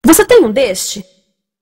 Você tem um deste?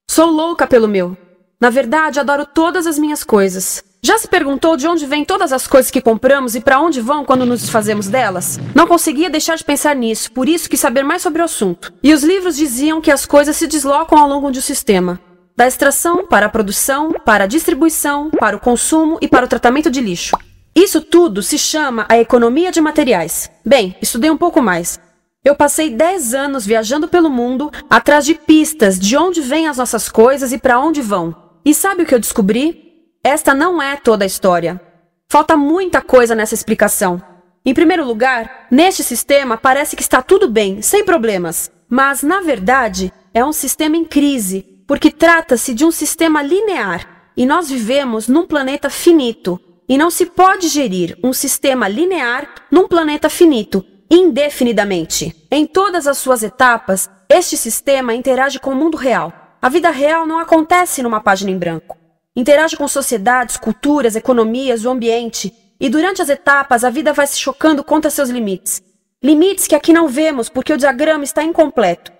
Sou louca pelo meu. Na verdade, adoro todas as minhas coisas. Já se perguntou de onde vêm todas as coisas que compramos e para onde vão quando nos desfazemos delas? Não conseguia deixar de pensar nisso, por isso quis saber mais sobre o assunto. E os livros diziam que as coisas se deslocam ao longo de um sistema. Da extração, para a produção, para a distribuição, para o consumo e para o tratamento de lixo. Isso tudo se chama a economia de materiais. Bem, estudei um pouco mais. Eu passei 10 anos viajando pelo mundo, atrás de pistas de onde vêm as nossas coisas e para onde vão. E sabe o que eu descobri? Esta não é toda a história. Falta muita coisa nessa explicação. Em primeiro lugar, neste sistema parece que está tudo bem, sem problemas. Mas, na verdade, é um sistema em crise, porque trata-se de um sistema linear. E nós vivemos num planeta finito. E não se pode gerir um sistema linear num planeta finito, indefinidamente. Em todas as suas etapas, este sistema interage com o mundo real. A vida real não acontece numa página em branco. Interage com sociedades, culturas, economias, o ambiente. E durante as etapas, a vida vai se chocando contra seus limites. Limites que aqui não vemos porque o diagrama está incompleto.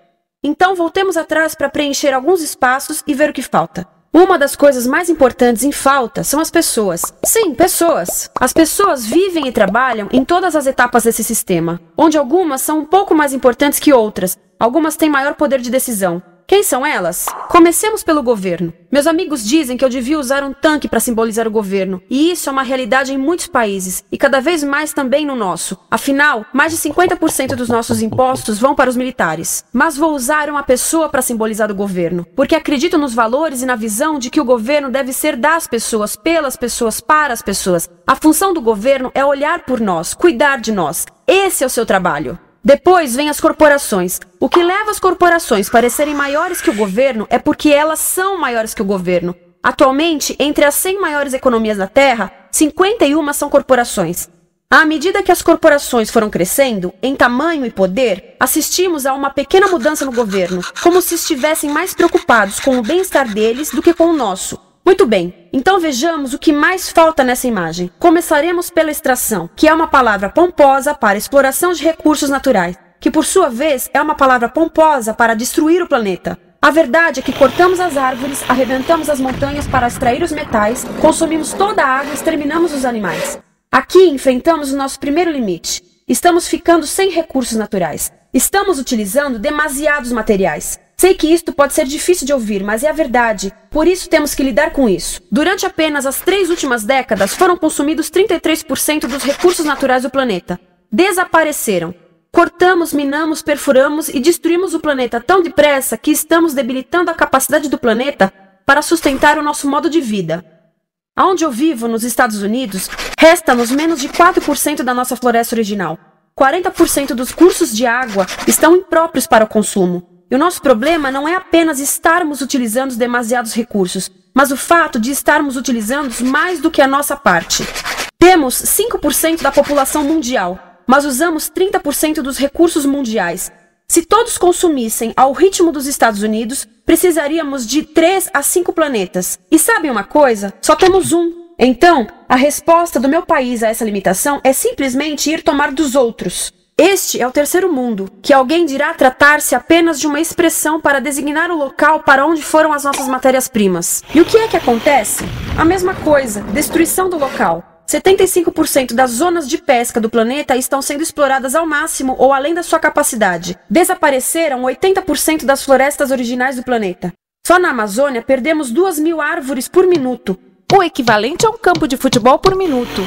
Então voltemos atrás para preencher alguns espaços e ver o que falta. Uma das coisas mais importantes em falta são as pessoas. Sim, pessoas. As pessoas vivem e trabalham em todas as etapas desse sistema, onde algumas são um pouco mais importantes que outras, algumas têm maior poder de decisão. Quem são elas? Comecemos pelo governo. Meus amigos dizem que eu devia usar um tanque para simbolizar o governo, e isso é uma realidade em muitos países, e cada vez mais também no nosso. Afinal, mais de 50% dos nossos impostos vão para os militares. Mas vou usar uma pessoa para simbolizar o governo, porque acredito nos valores e na visão de que o governo deve ser das pessoas, pelas pessoas, para as pessoas. A função do governo é olhar por nós, cuidar de nós. Esse é o seu trabalho. Depois vem as corporações. O que leva as corporações a parecerem maiores que o governo é porque elas são maiores que o governo. Atualmente, entre as 100 maiores economias da Terra, 51 são corporações. À medida que as corporações foram crescendo, em tamanho e poder, assistimos a uma pequena mudança no governo, como se estivessem mais preocupados com o bem-estar deles do que com o nosso. Muito bem, então vejamos o que mais falta nessa imagem. Começaremos pela extração, que é uma palavra pomposa para exploração de recursos naturais, que por sua vez é uma palavra pomposa para destruir o planeta. A verdade é que cortamos as árvores, arrebentamos as montanhas para extrair os metais, consumimos toda a água e exterminamos os animais. Aqui enfrentamos o nosso primeiro limite. Estamos ficando sem recursos naturais. Estamos utilizando demasiados materiais. Sei que isto pode ser difícil de ouvir, mas é a verdade. Por isso temos que lidar com isso. Durante apenas as 3 últimas décadas, foram consumidos 33% dos recursos naturais do planeta. Desapareceram. Cortamos, minamos, perfuramos e destruímos o planeta tão depressa que estamos debilitando a capacidade do planeta para sustentar o nosso modo de vida. Onde eu vivo, nos Estados Unidos, resta-nos menos de 4% da nossa floresta original. 40% dos cursos de água estão impróprios para o consumo. E o nosso problema não é apenas estarmos utilizando demasiados recursos, mas o fato de estarmos utilizando mais do que a nossa parte. Temos 5% da população mundial, mas usamos 30% dos recursos mundiais. Se todos consumissem ao ritmo dos Estados Unidos, precisaríamos de 3 a 5 planetas. E sabem uma coisa? Só temos um. Então, a resposta do meu país a essa limitação é simplesmente ir tomar dos outros. Este é o terceiro mundo, que alguém dirá tratar-se apenas de uma expressão para designar o local para onde foram as nossas matérias-primas. E o que é que acontece? A mesma coisa, destruição do local. 75% das zonas de pesca do planeta estão sendo exploradas ao máximo ou além da sua capacidade. Desapareceram 80% das florestas originais do planeta. Só na Amazônia perdemos 2.000 árvores por minuto, o equivalente a um campo de futebol por minuto.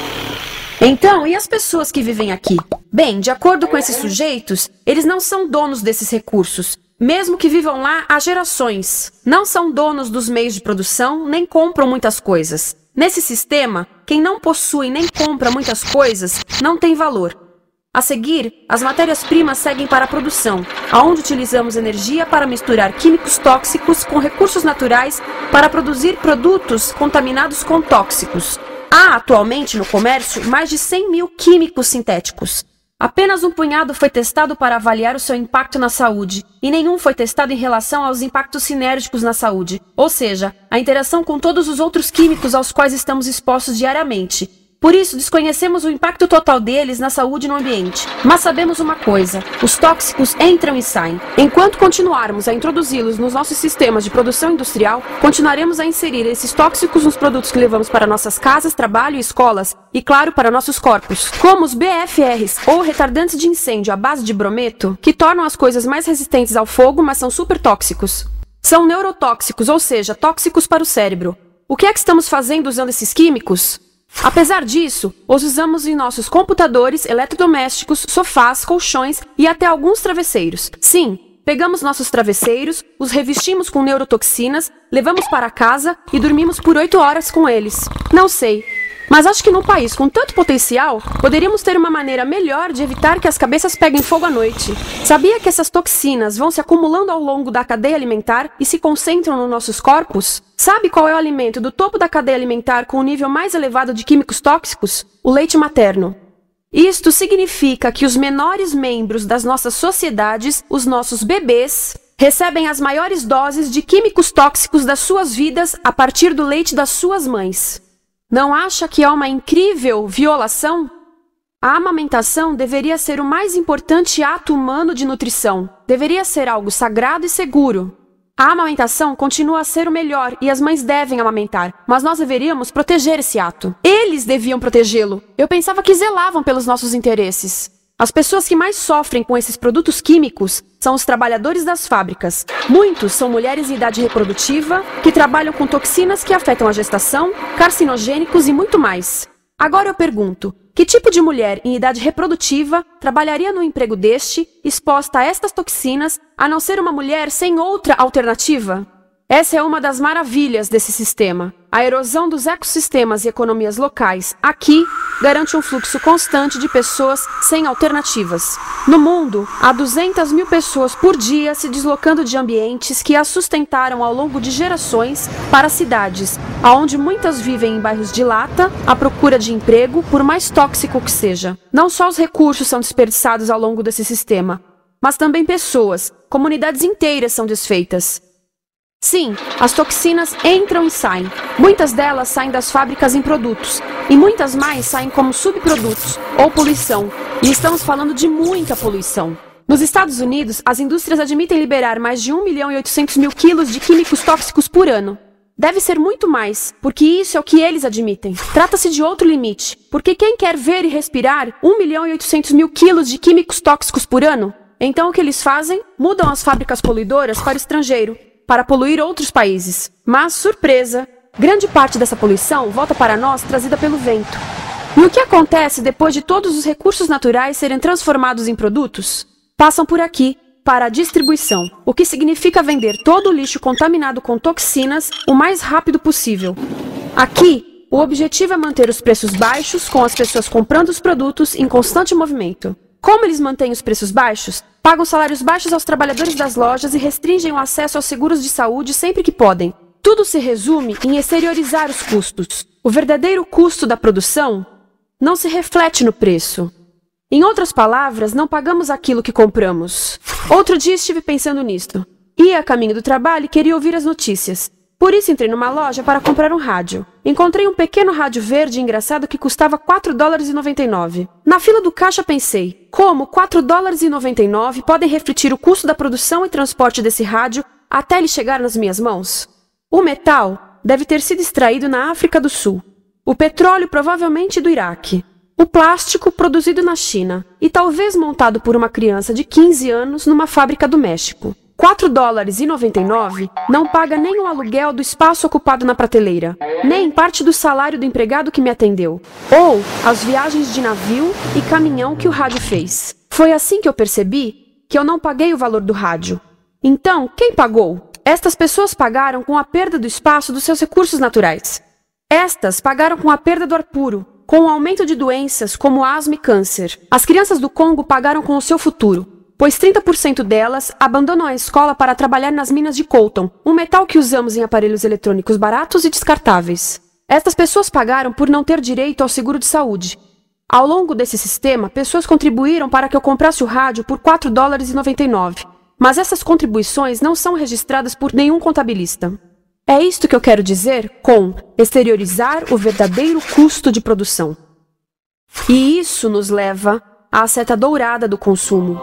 Então, e as pessoas que vivem aqui? Bem, de acordo com esses sujeitos, eles não são donos desses recursos. Mesmo que vivam lá há gerações. Não são donos dos meios de produção, nem compram muitas coisas. Nesse sistema, quem não possui nem compra muitas coisas não tem valor. A seguir, as matérias-primas seguem para a produção, aonde utilizamos energia para misturar químicos tóxicos com recursos naturais para produzir produtos contaminados com tóxicos. Há atualmente no comércio mais de 100.000 químicos sintéticos. Apenas um punhado foi testado para avaliar o seu impacto na saúde, e nenhum foi testado em relação aos impactos sinérgicos na saúde, ou seja, a interação com todos os outros químicos aos quais estamos expostos diariamente. Por isso, desconhecemos o impacto total deles na saúde e no ambiente. Mas sabemos uma coisa: os tóxicos entram e saem. Enquanto continuarmos a introduzi-los nos nossos sistemas de produção industrial, continuaremos a inserir esses tóxicos nos produtos que levamos para nossas casas, trabalho e escolas, e claro, para nossos corpos. Como os BFRs, ou retardantes de incêndio à base de brometo, que tornam as coisas mais resistentes ao fogo, mas são super tóxicos. São neurotóxicos, ou seja, tóxicos para o cérebro. O que é que estamos fazendo usando esses químicos? Apesar disso, os usamos em nossos computadores, eletrodomésticos, sofás, colchões e até alguns travesseiros. Sim, pegamos nossos travesseiros, os revestimos com neurotoxinas, levamos para casa e dormimos por 8 horas com eles. Não sei, mas acho que num país com tanto potencial, poderíamos ter uma maneira melhor de evitar que as cabeças peguem fogo à noite. Sabia que essas toxinas vão se acumulando ao longo da cadeia alimentar e se concentram nos nossos corpos? Sabe qual é o alimento do topo da cadeia alimentar com o nível mais elevado de químicos tóxicos? O leite materno. Isto significa que os menores membros das nossas sociedades, os nossos bebês, recebem as maiores doses de químicos tóxicos das suas vidas a partir do leite das suas mães. Não acha que é uma incrível violação? A amamentação deveria ser o mais importante ato humano de nutrição. Deveria ser algo sagrado e seguro. A amamentação continua a ser o melhor e as mães devem amamentar, mas nós deveríamos proteger esse ato. Eles deviam protegê-lo. Eu pensava que zelavam pelos nossos interesses. As pessoas que mais sofrem com esses produtos químicos são os trabalhadores das fábricas. Muitos são mulheres em idade reprodutiva, que trabalham com toxinas que afetam a gestação, carcinogênicos e muito mais. Agora eu pergunto, que tipo de mulher em idade reprodutiva trabalharia num emprego deste, exposta a estas toxinas, a não ser uma mulher sem outra alternativa? Essa é uma das maravilhas desse sistema. A erosão dos ecossistemas e economias locais aqui garante um fluxo constante de pessoas sem alternativas. No mundo, há 200 mil pessoas por dia se deslocando de ambientes que as sustentaram ao longo de gerações para cidades, onde muitas vivem em bairros de lata, à procura de emprego, por mais tóxico que seja. Não só os recursos são desperdiçados ao longo desse sistema, mas também pessoas, comunidades inteiras são desfeitas. Sim, as toxinas entram e saem. Muitas delas saem das fábricas em produtos, e muitas mais saem como subprodutos, ou poluição. E estamos falando de muita poluição. Nos Estados Unidos, as indústrias admitem liberar mais de 1.800.000 quilos de químicos tóxicos por ano. Deve ser muito mais, porque isso é o que eles admitem. Trata-se de outro limite, porque quem quer ver e respirar 1.800.000 quilos de químicos tóxicos por ano? Então o que eles fazem? Mudam as fábricas poluidoras para o estrangeiro, para poluir outros países. Mas, surpresa, grande parte dessa poluição volta para nós trazida pelo vento. E o que acontece depois de todos os recursos naturais serem transformados em produtos? Passam por aqui, para a distribuição, o que significa vender todo o lixo contaminado com toxinas o mais rápido possível. Aqui, o objetivo é manter os preços baixos, com as pessoas comprando os produtos em constante movimento. Como eles mantêm os preços baixos? Pagam salários baixos aos trabalhadores das lojas e restringem o acesso aos seguros de saúde sempre que podem. Tudo se resume em exteriorizar os custos. O verdadeiro custo da produção não se reflete no preço. Em outras palavras, não pagamos aquilo que compramos. Outro dia estive pensando nisto. Ia a caminho do trabalho e queria ouvir as notícias. Por isso entrei numa loja para comprar um rádio. Encontrei um pequeno rádio verde engraçado que custava $4,99. Na fila do caixa pensei, como $4,99 podem refletir o custo da produção e transporte desse rádio até ele chegar nas minhas mãos? O metal deve ter sido extraído na África do Sul. O petróleo provavelmente do Iraque. O plástico produzido na China e talvez montado por uma criança de 15 anos numa fábrica do México. $4,99 não paga nem o aluguel do espaço ocupado na prateleira, nem parte do salário do empregado que me atendeu, ou as viagens de navio e caminhão que o rádio fez. Foi assim que eu percebi que eu não paguei o valor do rádio. Então, quem pagou? Estas pessoas pagaram com a perda do espaço dos seus recursos naturais. Estas pagaram com a perda do ar puro, com o aumento de doenças como asma e câncer. As crianças do Congo pagaram com o seu futuro, pois 30% delas abandonam a escola para trabalhar nas minas de coltan, um metal que usamos em aparelhos eletrônicos baratos e descartáveis. Estas pessoas pagaram por não ter direito ao seguro de saúde. Ao longo desse sistema, pessoas contribuíram para que eu comprasse o rádio por $4,99. Mas essas contribuições não são registradas por nenhum contabilista. É isto que eu quero dizer com exteriorizar o verdadeiro custo de produção. E isso nos leva à seta dourada do consumo.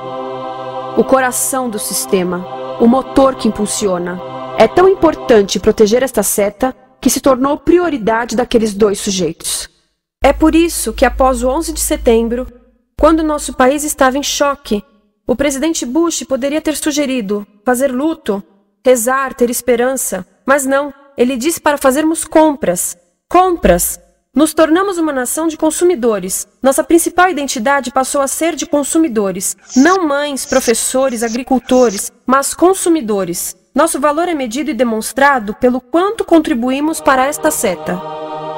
O coração do sistema, o motor que impulsiona. É tão importante proteger esta seta que se tornou prioridade daqueles dois sujeitos. É por isso que após o 11 de setembro, quando nosso país estava em choque, o presidente Bush poderia ter sugerido fazer luto, rezar, ter esperança, mas não, ele disse para fazermos compras. Compras! Nos tornamos uma nação de consumidores. Nossa principal identidade passou a ser de consumidores. Não mães, professores, agricultores, mas consumidores. Nosso valor é medido e demonstrado pelo quanto contribuímos para esta seta.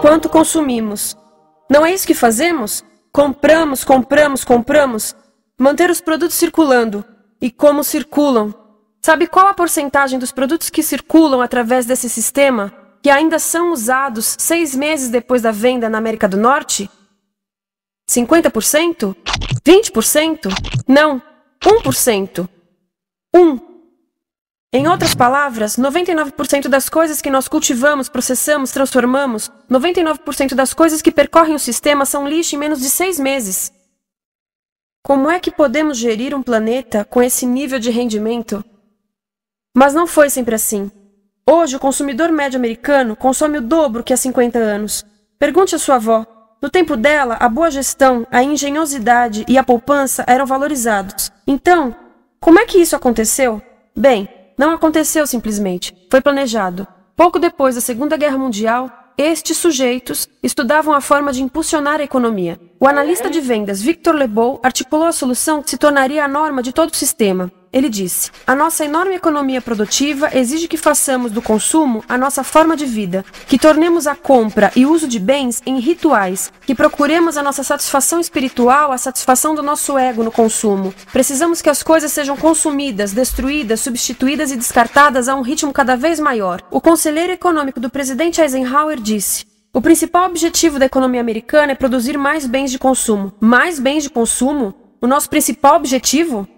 Quanto consumimos. Não é isso que fazemos? Compramos, compramos, compramos. Manter os produtos circulando. E como circulam? Sabe qual a porcentagem dos produtos que circulam através desse sistema que ainda são usados 6 meses depois da venda na América do Norte? 50%? 20%? Não, 1%. 1. Em outras palavras, 99% das coisas que nós cultivamos, processamos, transformamos, 99% das coisas que percorrem o sistema são lixo em menos de 6 meses. Como é que podemos gerir um planeta com esse nível de rendimento? Mas não foi sempre assim. Hoje, o consumidor médio americano consome o dobro que há 50 anos. Pergunte à sua avó. No tempo dela, a boa gestão, a engenhosidade e a poupança eram valorizados. Então, como é que isso aconteceu? Bem, não aconteceu simplesmente. Foi planejado. Pouco depois da Segunda Guerra Mundial, estes sujeitos estudavam a forma de impulsionar a economia. O analista de vendas Victor Lebow articulou a solução que se tornaria a norma de todo o sistema. Ele disse: a nossa enorme economia produtiva exige que façamos do consumo a nossa forma de vida, que tornemos a compra e uso de bens em rituais, que procuremos a nossa satisfação espiritual, a satisfação do nosso ego no consumo. Precisamos que as coisas sejam consumidas, destruídas, substituídas e descartadas a um ritmo cada vez maior. O conselheiro econômico do presidente Eisenhower disse: o principal objetivo da economia americana é produzir mais bens de consumo. Mais bens de consumo? O nosso principal objetivo?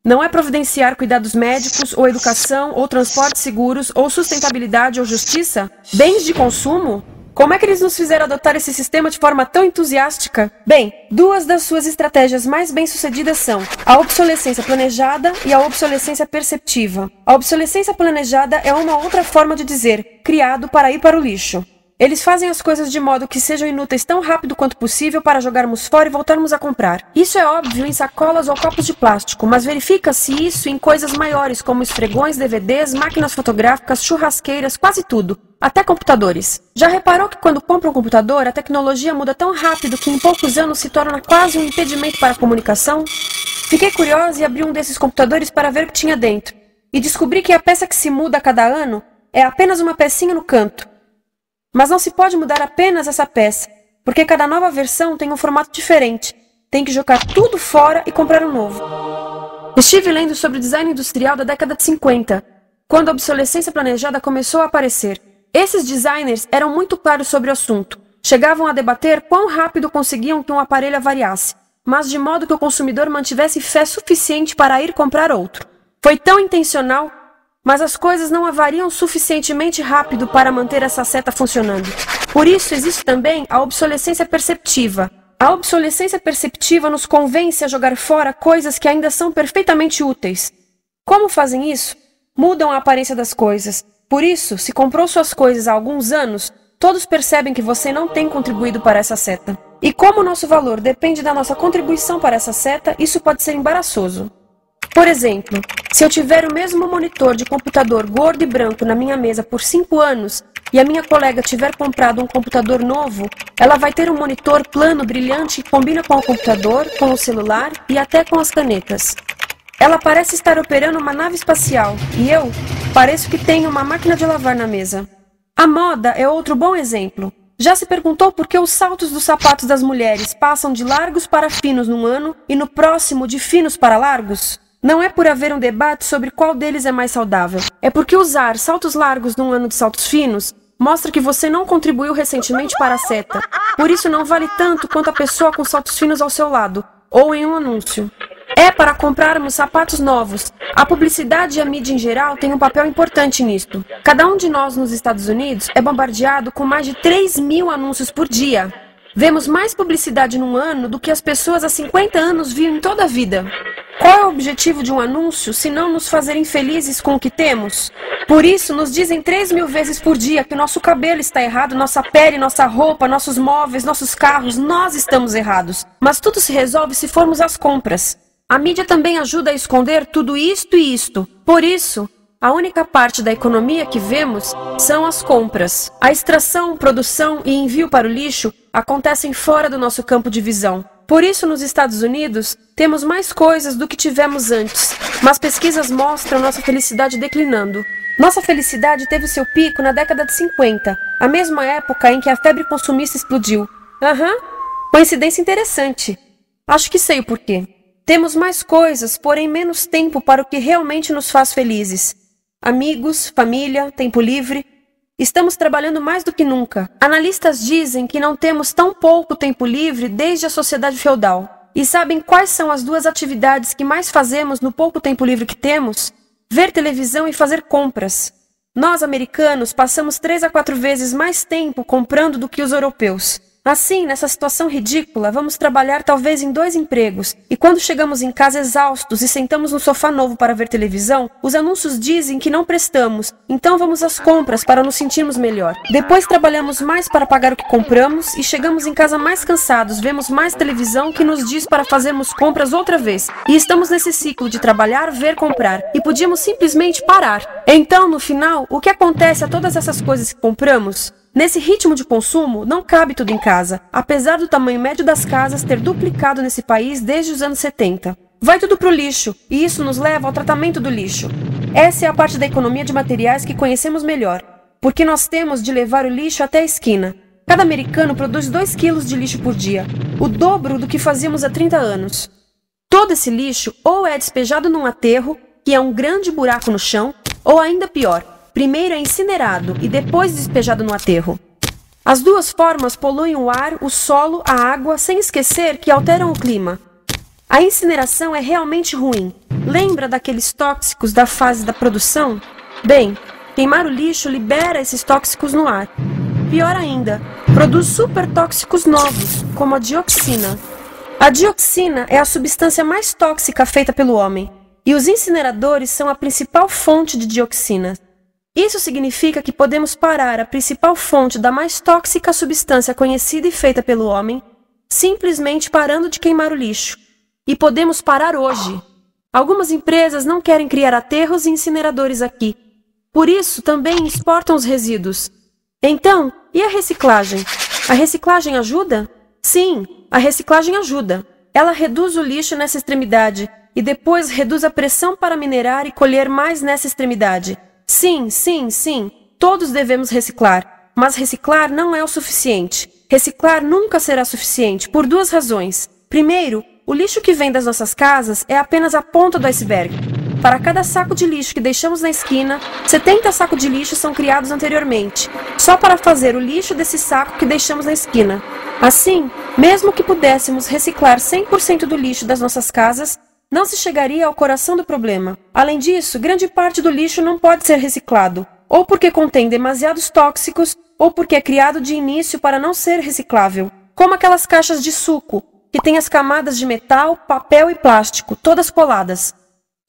Não é providenciar cuidados médicos, ou educação, ou transportes seguros, ou sustentabilidade, ou justiça? Bens de consumo? Como é que eles nos fizeram adotar esse sistema de forma tão entusiástica? Bem, 2 das suas estratégias mais bem-sucedidas são a obsolescência planejada e a obsolescência perceptiva. A obsolescência planejada é uma outra forma de dizer criado para ir para o lixo. Eles fazem as coisas de modo que sejam inúteis tão rápido quanto possível para jogarmos fora e voltarmos a comprar. Isso é óbvio em sacolas ou copos de plástico, mas verifica-se isso em coisas maiores como esfregões, DVDs, máquinas fotográficas, churrasqueiras, quase tudo. Até computadores. Já reparou que quando compra um computador, a tecnologia muda tão rápido que em poucos anos se torna quase um impedimento para a comunicação? Fiquei curiosa e abri um desses computadores para ver o que tinha dentro. E descobri que a peça que se muda a cada ano é apenas uma pecinha no canto. Mas não se pode mudar apenas essa peça, porque cada nova versão tem um formato diferente. Tem que jogar tudo fora e comprar um novo. Estive lendo sobre o design industrial da década de 50, quando a obsolescência planejada começou a aparecer. Esses designers eram muito claros sobre o assunto. Chegavam a debater quão rápido conseguiam que um aparelho avariasse, mas de modo que o consumidor mantivesse fé suficiente para ir comprar outro. Foi tão intencional, mas as coisas não avariam suficientemente rápido para manter essa seta funcionando. Por isso existe também a obsolescência perceptiva. A obsolescência perceptiva nos convence a jogar fora coisas que ainda são perfeitamente úteis. Como fazem isso? Mudam a aparência das coisas. Por isso, se comprou suas coisas há alguns anos, todos percebem que você não tem contribuído para essa seta. E como o nosso valor depende da nossa contribuição para essa seta, isso pode ser embaraçoso. Por exemplo, se eu tiver o mesmo monitor de computador gordo e branco na minha mesa por 5 anos e a minha colega tiver comprado um computador novo, ela vai ter um monitor plano brilhante que combina com o computador, com o celular e até com as canetas. Ela parece estar operando uma nave espacial e eu pareço que tenho uma máquina de lavar na mesa. A moda é outro bom exemplo. Já se perguntou por que os saltos dos sapatos das mulheres passam de largos para finos num ano e no próximo de finos para largos? Não é por haver um debate sobre qual deles é mais saudável. É porque usar saltos largos num ano de saltos finos mostra que você não contribuiu recentemente para a seta. Por isso não vale tanto quanto a pessoa com saltos finos ao seu lado, ou em um anúncio. É para comprarmos sapatos novos. A publicidade e a mídia em geral têm um papel importante nisto. Cada um de nós nos Estados Unidos é bombardeado com mais de 3.000 anúncios por dia. Vemos mais publicidade num ano do que as pessoas há 50 anos viam em toda a vida. Qual é o objetivo de um anúncio, se não nos fazerem felizes com o que temos? Por isso, nos dizem 3.000 vezes por dia que o nosso cabelo está errado, nossa pele, nossa roupa, nossos móveis, nossos carros, nós estamos errados. Mas tudo se resolve se formos às compras. A mídia também ajuda a esconder tudo isto e isto. Por isso, a única parte da economia que vemos são as compras. A extração, produção e envio para o lixo acontecem fora do nosso campo de visão. Por isso, nos Estados Unidos, temos mais coisas do que tivemos antes, mas pesquisas mostram nossa felicidade declinando. Nossa felicidade teve seu pico na década de 50, a mesma época em que a febre consumista explodiu. Coincidência interessante. Acho que sei o porquê. Temos mais coisas, porém menos tempo para o que realmente nos faz felizes. Amigos, família, tempo livre. Estamos trabalhando mais do que nunca. Analistas dizem que não temos tão pouco tempo livre desde a sociedade feudal. E sabem quais são as duas atividades que mais fazemos no pouco tempo livre que temos? Ver televisão e fazer compras. Nós, americanos, passamos 3 a 4 vezes mais tempo comprando do que os europeus. Assim, nessa situação ridícula, vamos trabalhar talvez em 2 empregos, e quando chegamos em casa exaustos e sentamos no sofá novo para ver televisão, os anúncios dizem que não prestamos, então vamos às compras para nos sentirmos melhor. Depois trabalhamos mais para pagar o que compramos e chegamos em casa mais cansados, vemos mais televisão que nos diz para fazermos compras outra vez. E estamos nesse ciclo de trabalhar, ver, comprar, e podíamos simplesmente parar. Então, no final, o que acontece a todas essas coisas que compramos? Nesse ritmo de consumo, não cabe tudo em casa, apesar do tamanho médio das casas ter duplicado nesse país desde os anos 70. Vai tudo pro lixo, e isso nos leva ao tratamento do lixo. Essa é a parte da economia de materiais que conhecemos melhor, porque nós temos de levar o lixo até a esquina. Cada americano produz 2 quilos de lixo por dia, o dobro do que fazíamos há 30 anos. Todo esse lixo ou é despejado num aterro, que é um grande buraco no chão, ou ainda pior, primeiro é incinerado e depois despejado no aterro. As duas formas poluem o ar, o solo, a água, sem esquecer que alteram o clima. A incineração é realmente ruim. Lembra daqueles tóxicos da fase da produção? Bem, queimar o lixo libera esses tóxicos no ar. Pior ainda, produz supertóxicos novos, como a dioxina. A dioxina é a substância mais tóxica feita pelo homem, e os incineradores são a principal fonte de dioxina. Isso significa que podemos parar a principal fonte da mais tóxica substância conhecida e feita pelo homem, simplesmente parando de queimar o lixo. E podemos parar hoje. Algumas empresas não querem criar aterros e incineradores aqui. Por isso, também exportam os resíduos. Então, e a reciclagem? A reciclagem ajuda? Sim, a reciclagem ajuda. Ela reduz o lixo nessa extremidade e depois reduz a pressão para minerar e colher mais nessa extremidade. Sim, todos devemos reciclar, mas reciclar não é o suficiente. Reciclar nunca será suficiente, por 2 razões. Primeiro, o lixo que vem das nossas casas é apenas a ponta do iceberg. Para cada saco de lixo que deixamos na esquina, 70 sacos de lixo são criados anteriormente, só para fazer o lixo desse saco que deixamos na esquina. Assim, mesmo que pudéssemos reciclar 100% do lixo das nossas casas, não se chegaria ao coração do problema. Além disso, grande parte do lixo não pode ser reciclado, ou porque contém demasiados tóxicos, ou porque é criado de início para não ser reciclável, como aquelas caixas de suco, que têm as camadas de metal, papel e plástico, todas coladas.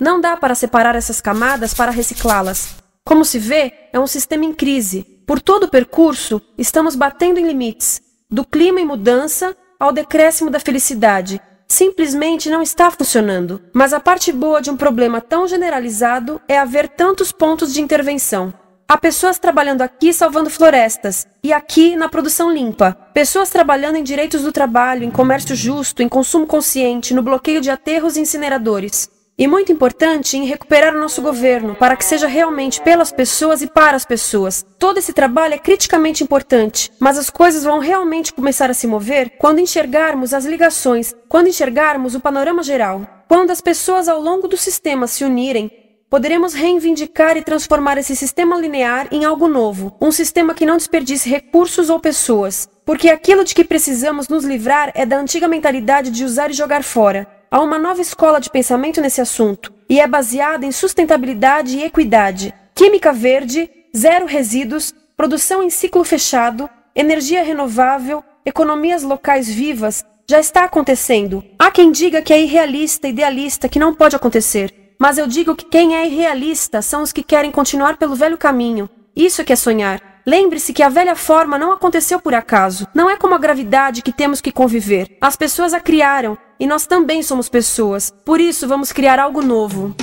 Não dá para separar essas camadas para reciclá-las. Como se vê, é um sistema em crise. Por todo o percurso, estamos batendo em limites, do clima em mudança ao decréscimo da felicidade. Simplesmente não está funcionando. Mas a parte boa de um problema tão generalizado é haver tantos pontos de intervenção. Há pessoas trabalhando aqui salvando florestas, e aqui na produção limpa. Pessoas trabalhando em direitos do trabalho, em comércio justo, em consumo consciente, no bloqueio de aterros e incineradores. E muito importante, em recuperar o nosso governo, para que seja realmente pelas pessoas e para as pessoas. Todo esse trabalho é criticamente importante, mas as coisas vão realmente começar a se mover quando enxergarmos as ligações, quando enxergarmos o panorama geral. Quando as pessoas ao longo do sistema se unirem, poderemos reivindicar e transformar esse sistema linear em algo novo, um sistema que não desperdice recursos ou pessoas, porque aquilo de que precisamos nos livrar é da antiga mentalidade de usar e jogar fora. Há uma nova escola de pensamento nesse assunto, e é baseada em sustentabilidade e equidade, química verde, zero resíduos, produção em ciclo fechado, energia renovável, economias locais vivas, já está acontecendo. Há quem diga que é irrealista, idealista, que não pode acontecer. Mas eu digo que quem é irrealista são os que querem continuar pelo velho caminho. Isso é que é sonhar. Lembre-se que a velha forma não aconteceu por acaso. Não é como a gravidade que temos que conviver. As pessoas a criaram, e nós também somos pessoas. Por isso, vamos criar algo novo.